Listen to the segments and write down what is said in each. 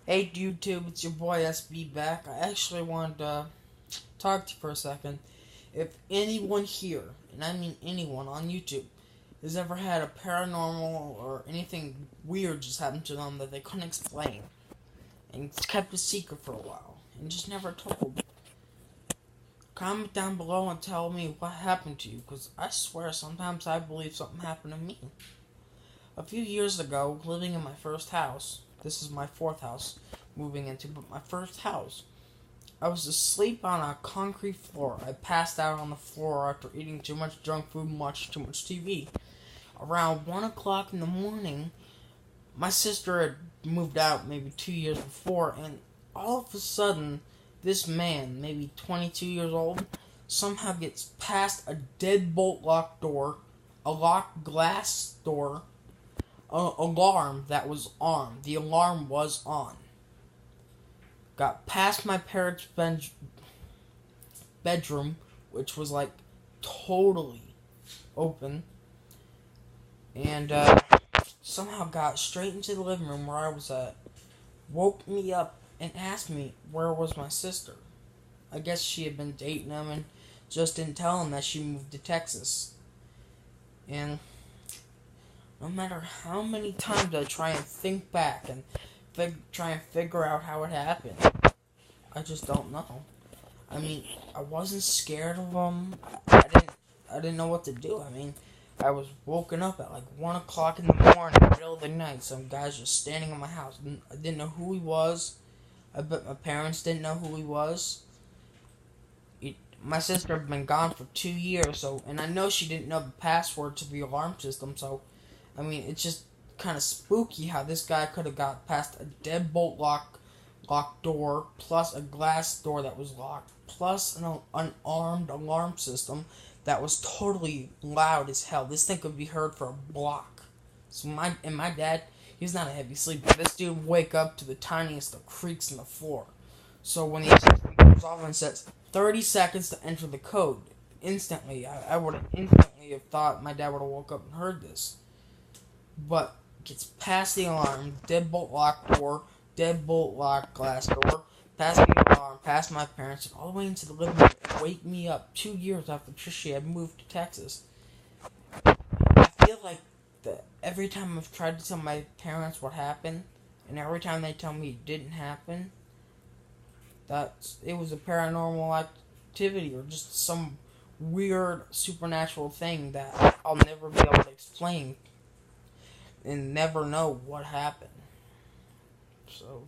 Hey YouTube, it's your boy SB back. I actually wanted to talk to you for a second. If anyone here, and I mean anyone on YouTube, has ever had a paranormal or anything weird just happen to them that they couldn't explain, and kept a secret for a while, and just never told, comment down below and tell me what happened to you, because I swear sometimes I believe something happened to me. A few years ago, living in my first house, this is my fourth house moving into, but my first house, I was asleep on a concrete floor. I passed out on the floor after eating too much junk food and watching too much TV. Around 1 o'clock in the morning, my sister had moved out maybe 2 years before, and all of a sudden, this man, maybe 22 years old, somehow gets past a deadbolt locked door, a locked glass door, alarm that was on. The alarm was on. Got past my parents' bedroom, which was like totally open, and somehow got straight into the living room where I was at. Woke me up and asked me where was my sister. I guess she had been dating him and just didn't tell him that she moved to Texas. And no matter how many times I try and think back and try and figure out how it happened, I just don't know. I mean, I wasn't scared of them. I didn't know what to do. I mean, I was woken up at like 1 o'clock in the morning, middle of the night. Some guy's just standing in my house. I didn't know who he was. I bet my parents didn't know who he was. My sister had been gone for 2 years, and I know she didn't know the password to the alarm system, so I mean, it's just kind of spooky how this guy could have got past a deadbolt locked door, plus a glass door that was locked, plus an unarmed alarm system that was totally loud as hell. This thing could be heard for a block. So my dad, he's not a heavy sleeper. This dude would wake up to the tiniest of creaks in the floor. So when the system goes off and says 30 seconds to enter the code, instantly, I would have instantly have thought my dad would have woke up and heard this. But gets past the alarm, deadbolt locked door, deadbolt locked glass door, past the alarm, past my parents, and all the way into the living room and wake me up 2 years after Trisha had moved to Texas. I feel like every time I've tried to tell my parents what happened, and every time they tell me it didn't happen, that it was a paranormal activity or just some weird supernatural thing that I'll never be able to explain and never know what happened. So,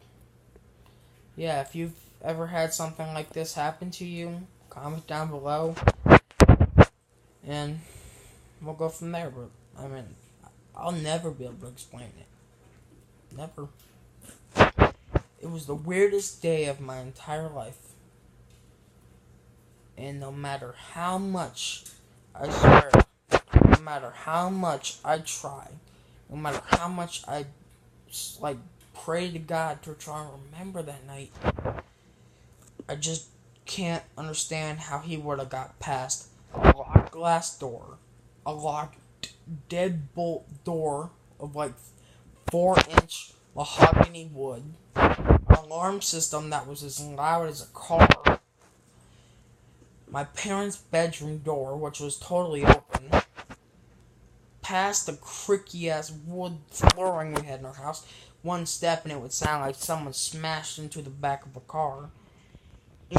yeah, if you've ever had something like this happen to you, comment down below, and we'll go from there. But, I mean, I'll never be able to explain it. Never. It was the weirdest day of my entire life. And no matter how much, I swear, no matter how much I try, no matter how much I, pray to God to try and remember that night, I just can't understand how he would have got past a locked glass door, a locked deadbolt door of 4-inch mahogany wood, an alarm system that was as loud as a car, my parents' bedroom door, which was totally open, past the creaky-ass wood flooring we had in our house. One step and it would sound like someone smashed into the back of a car.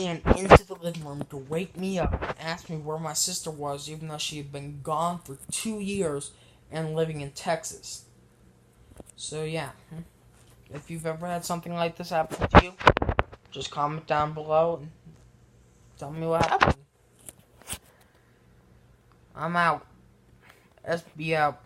And into the living room to wake me up and ask me where my sister was, even though she had been gone for 2 years and living in Texas. So yeah, if you've ever had something like this happen to you, just comment down below and tell me what happened. I'm out. SB out.